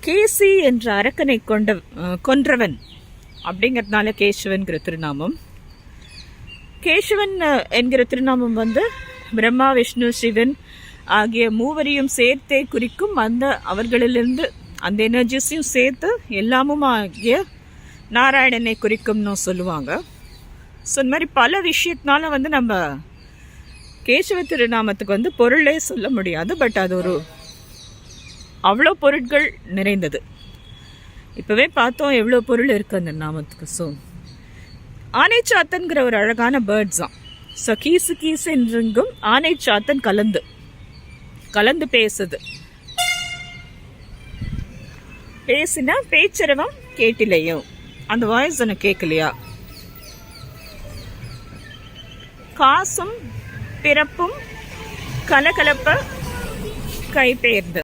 கேசி என்ற அரக்கனை கொன்றவன் அப்படிங்கிறதுனால கேசவன்கிற திருநாமம். கேசவன் என்கிற திருநாமம் வந்து பிரம்மா, விஷ்ணு, சிவன் ஆகிய மூவரையும் சேர்த்தே குறிக்கும். அவர்களிலிருந்து அந்த எனர்ஜிஸையும் சேர்த்து எல்லாமும் ஆகிய நாராயணனை குறிக்கும்னு சொல்லுவாங்க. ஸோ இந்த மாதிரி பல விஷயத்தினால வந்து நம்ம கேசவ திருநாமத்துக்கு வந்து பொருளே சொல்ல முடியாது. பட் அது ஒரு அவ்வளோ பொருட்கள் நிறைந்தது. இப்போவே பார்த்தோம் எவ்வளோ பொருள் இருக்குது அந்த நாமத்துக்கு. ஸோ ஆனை சாத்தன்கிற ஒரு அழகான பேர்ட்ஸ் தான். ஸோ கீசு கீசு என்றெங்கும் ஆனை சாத்தன் கலந்து பேசுது. பேசினா பேச்சரவம் கேட்டிலையோ, அந்த வாய்ஸ் எனக்கு கேட்கலையா? காசும் பிறப்பும் கலகலப்ப கைபெயர்ந்து